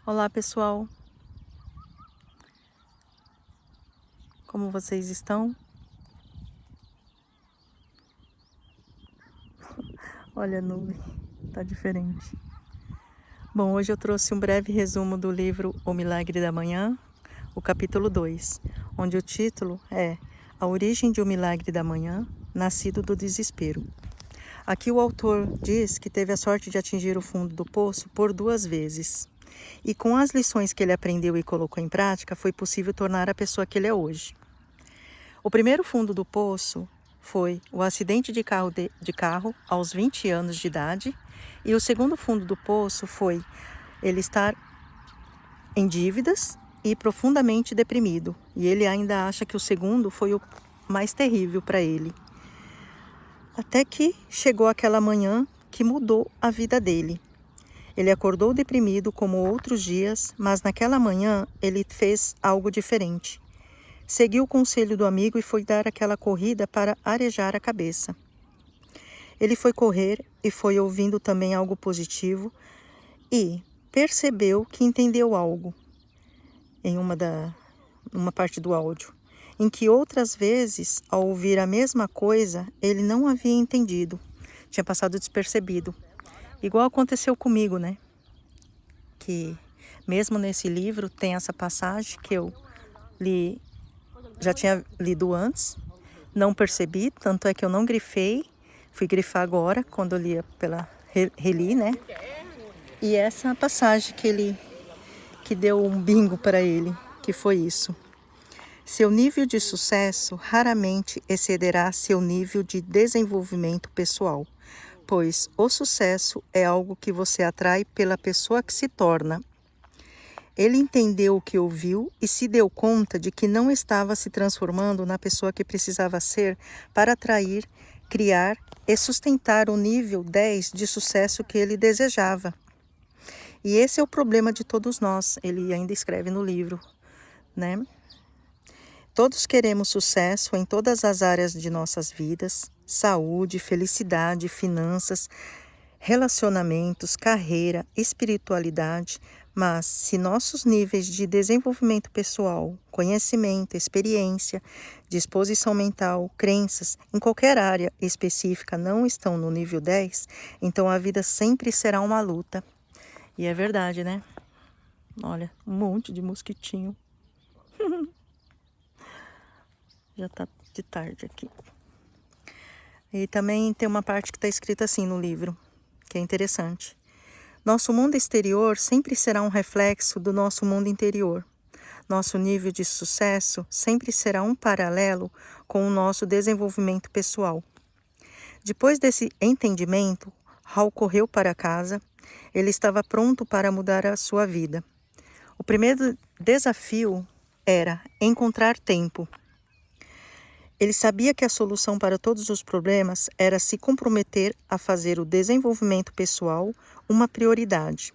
Olá pessoal, como vocês estão? Olha a nuvem, tá diferente. Bom, hoje eu trouxe um breve resumo do livro O Milagre da Manhã, o capítulo 2, onde o título é A Origem de um Milagre da Manhã, Nascido do Desespero. Aqui o autor diz que teve a sorte de atingir o fundo do poço por 2 vezes. E com as lições que ele aprendeu e colocou em prática, foi possível tornar a pessoa que ele é hoje. O primeiro fundo do poço foi o acidente de carro aos 20 anos de idade, e o segundo fundo do poço foi ele estar em dívidas e profundamente deprimido. E ele ainda acha que o segundo foi o mais terrível para ele. Até que chegou aquela manhã que mudou a vida dele. Ele acordou deprimido como outros dias, mas naquela manhã ele fez algo diferente. Seguiu o conselho do amigo e foi dar aquela corrida para arejar a cabeça. Ele foi correr e foi ouvindo também algo positivo e percebeu que entendeu algo em uma parte do áudio, em que outras vezes, ao ouvir a mesma coisa, ele não havia entendido, tinha passado despercebido. Igual aconteceu comigo, né? Que mesmo nesse livro tem essa passagem que eu li. Já tinha lido antes, não percebi, tanto é que eu não grifei, fui grifar agora, quando eu lia reli, né? E essa passagem que deu um bingo para ele, que foi isso. Seu nível de sucesso raramente excederá seu nível de desenvolvimento pessoal, pois o sucesso é algo que você atrai pela pessoa que se torna. Ele entendeu o que ouviu e se deu conta de que não estava se transformando na pessoa que precisava ser para atrair, criar e sustentar o nível 10 de sucesso que ele desejava. E esse é o problema de todos nós, ele ainda escreve no livro, né? Todos queremos sucesso em todas as áreas de nossas vidas: saúde, felicidade, finanças, relacionamentos, carreira, espiritualidade, mas se nossos níveis de desenvolvimento pessoal, conhecimento, experiência, disposição mental, crenças, em qualquer área específica não estão no nível 10, então a vida sempre será uma luta. E é verdade, né? Olha, um monte de mosquitinho. Já tá de tarde aqui. E também tem uma parte que está escrita assim no livro, que é interessante. Nosso mundo exterior sempre será um reflexo do nosso mundo interior. Nosso nível de sucesso sempre será um paralelo com o nosso desenvolvimento pessoal. Depois desse entendimento, Hal correu para casa. Ele estava pronto para mudar a sua vida. O primeiro desafio era encontrar tempo. Ele sabia que a solução para todos os problemas era se comprometer a fazer o desenvolvimento pessoal uma prioridade.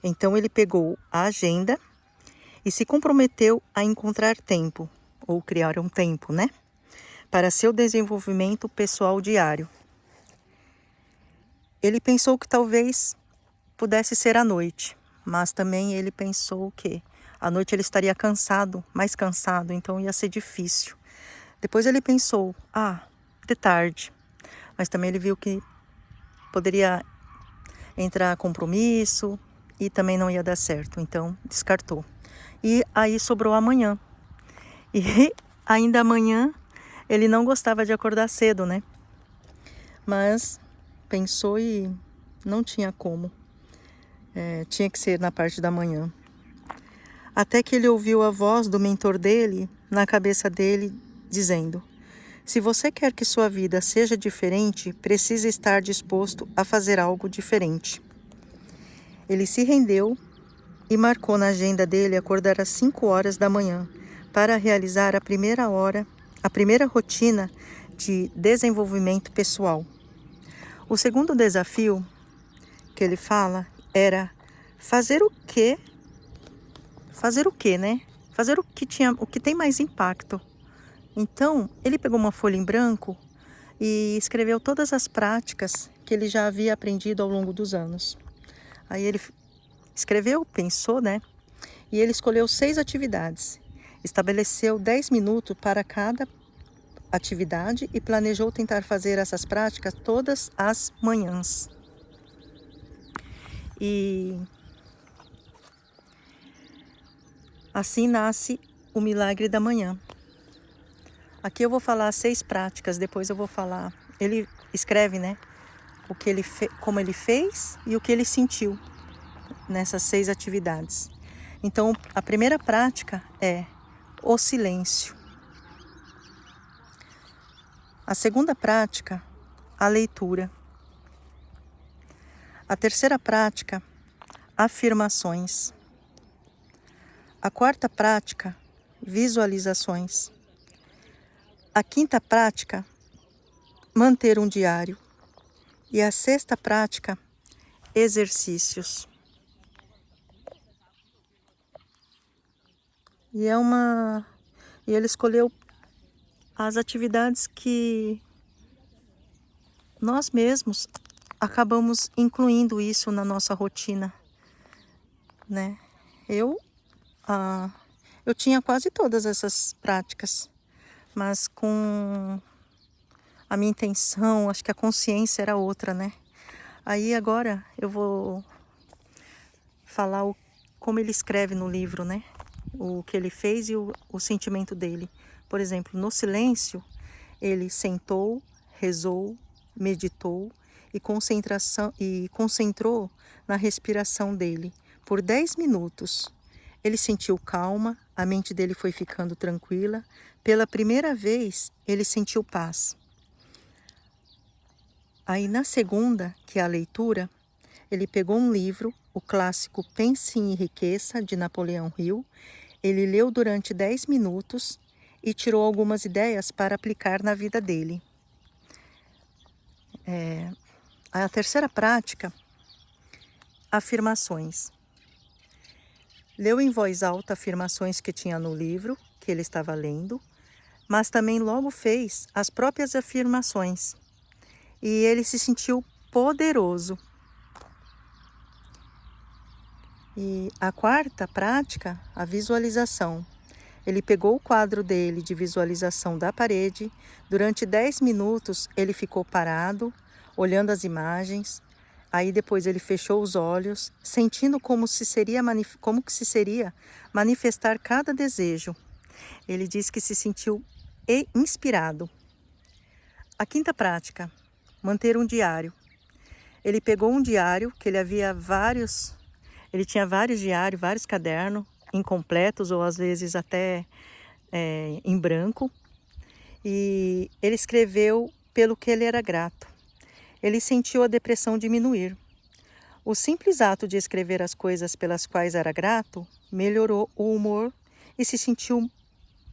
Então ele pegou a agenda e se comprometeu a encontrar tempo, ou criar um tempo, né? Para seu desenvolvimento pessoal diário. Ele pensou que talvez pudesse ser à noite, mas também ele pensou que à noite ele estaria cansado, mais cansado, então ia ser difícil. Depois ele pensou, de tarde, mas também ele viu que poderia entrar compromisso e também não ia dar certo, então descartou. E aí sobrou amanhã. E ainda amanhã ele não gostava de acordar cedo, né? Mas pensou e não tinha como. Tinha que ser na parte da manhã. Até que ele ouviu a voz do mentor dele na cabeça dele, dizendo: se você quer que sua vida seja diferente, precisa estar disposto a fazer algo diferente. Ele se rendeu e marcou na agenda dele acordar às 5 horas da manhã para realizar a primeira rotina de desenvolvimento pessoal. O segundo desafio que ele fala era fazer o quê, né? Fazer o que tem mais impacto. Então, ele pegou uma folha em branco e escreveu todas as práticas que ele já havia aprendido ao longo dos anos. Aí ele escreveu, pensou, né? E ele escolheu 6 atividades. Estabeleceu 10 minutos para cada atividade e planejou tentar fazer essas práticas todas as manhãs. E assim nasce o milagre da manhã. Aqui eu vou falar 6 práticas, depois eu vou falar. Ele escreve, né? O que ele como ele fez e o que ele sentiu nessas 6 atividades. Então, a primeira prática é o silêncio. A segunda prática, a leitura. A terceira prática, afirmações. A quarta prática, visualizações. A quinta prática, manter um diário. E a sexta prática, exercícios. E ele escolheu as atividades que nós mesmos acabamos incluindo isso na nossa rotina, né? Eu tinha quase todas essas práticas, mas com a minha intenção, acho que a consciência era outra, né? Aí agora eu vou falar como ele escreve no livro, né? O que ele fez e o sentimento dele. Por exemplo, no silêncio, ele sentou, rezou, meditou e concentrou na respiração dele por 10 minutos. Ele sentiu calma, a mente dele foi ficando tranquila. Pela primeira vez, ele sentiu paz. Aí na segunda, que é a leitura, ele pegou um livro, o clássico Pense em Riqueza, de Napoleão Hill. Ele leu durante 10 minutos e tirou algumas ideias para aplicar na vida dele. A terceira prática, afirmações. Leu em voz alta afirmações que tinha no livro, que ele estava lendo, mas também logo fez as próprias afirmações. E ele se sentiu poderoso. E a quarta prática, a visualização. Ele pegou o quadro dele de visualização da parede. Durante 10 minutos ele ficou parado, olhando as imagens. Aí depois ele fechou os olhos, sentindo como que se seria manifestar cada desejo. Ele diz que se sentiu inspirado. A quinta prática, manter um diário. Ele pegou um diário que ele tinha vários diários, vários cadernos, incompletos ou às vezes até em branco. E ele escreveu pelo que ele era grato. Ele sentiu a depressão diminuir. O simples ato de escrever as coisas pelas quais era grato melhorou o humor e se sentiu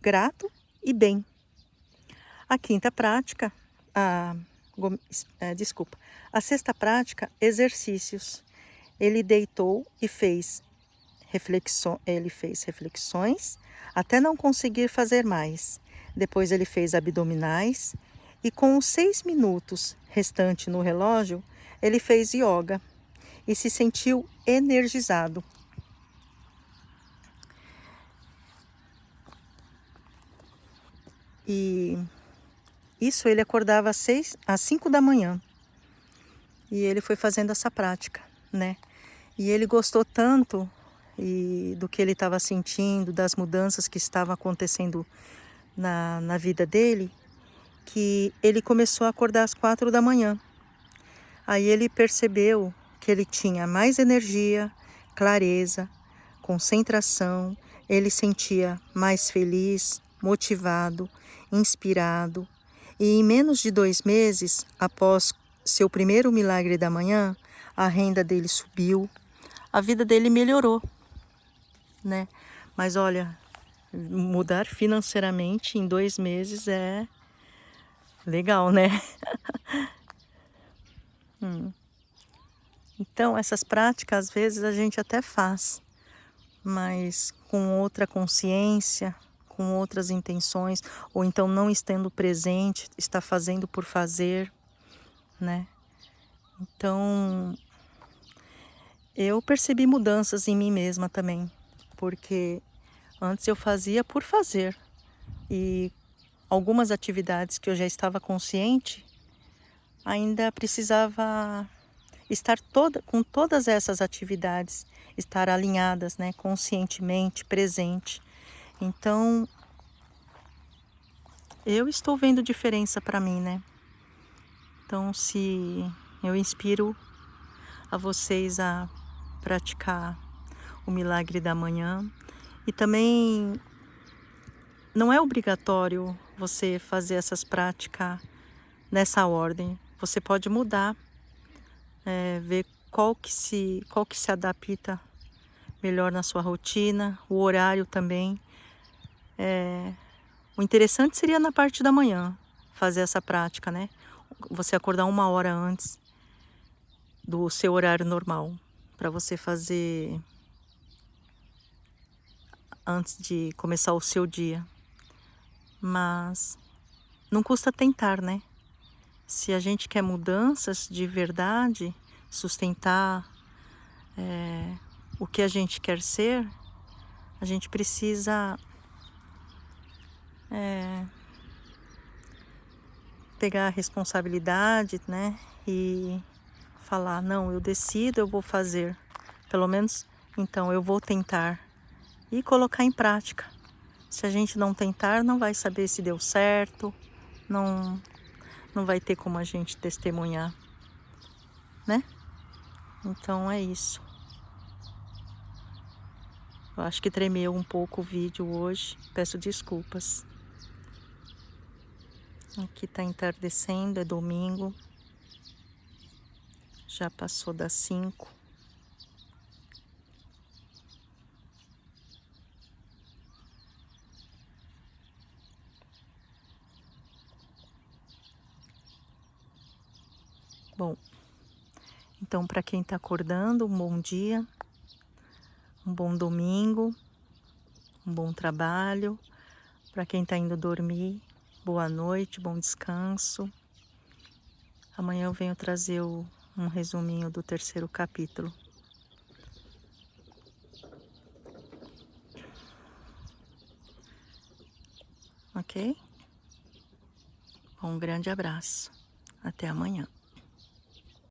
grato e bem. A quinta prática, a sexta prática, exercícios. Ele deitou e fez reflexões até não conseguir fazer mais. Depois ele fez abdominais e com os 6 minutos restantes no relógio, ele fez yoga e se sentiu energizado. E isso ele acordava às 5 da manhã. E ele foi fazendo essa prática, né? E ele gostou tanto do que ele estava sentindo, das mudanças que estavam acontecendo na vida dele, que ele começou a acordar às 4 da manhã. Aí ele percebeu que ele tinha mais energia, clareza, concentração, ele sentia mais feliz, motivado, inspirado. E em menos de 2 meses, após seu primeiro milagre da manhã, a renda dele subiu, a vida dele melhorou, né? Mas olha, mudar financeiramente em 2 meses é legal, né? Então, essas práticas, às vezes, a gente até faz, mas com outra consciência, com outras intenções, ou então não estando presente, está fazendo por fazer, né? Então, eu percebi mudanças em mim mesma também, porque antes eu fazia por fazer e algumas atividades que eu já estava consciente, ainda precisava estar com todas essas atividades, estar alinhadas, né, conscientemente, presente. Então, eu estou vendo diferença para mim, né? Então, se eu inspiro a vocês a praticar o milagre da manhã, e também não é obrigatório você fazer essas práticas nessa ordem. Você pode mudar, ver qual que se adapta melhor na sua rotina, o horário também. O interessante seria na parte da manhã fazer essa prática, né? Você acordar 1 hora antes do seu horário normal, para você fazer antes de começar o seu dia. Mas não custa tentar, né? Se a gente quer mudanças de verdade, sustentar o que a gente quer ser, a gente precisa pegar a responsabilidade, né? E falar, não, eu decido, eu vou fazer. Pelo menos, então, eu vou tentar. E colocar em prática. Se a gente não tentar, não vai saber se deu certo, não, não vai ter como a gente testemunhar, né? Então é isso. Eu acho que tremeu um pouco o vídeo hoje, peço desculpas. Aqui tá entardecendo, é domingo, já passou das 5. Bom, então para quem tá acordando, um bom dia, um bom domingo, um bom trabalho. Para quem tá indo dormir, boa noite, bom descanso. Amanhã eu venho trazer um resuminho do 3º capítulo. Ok? Um grande abraço. Até amanhã.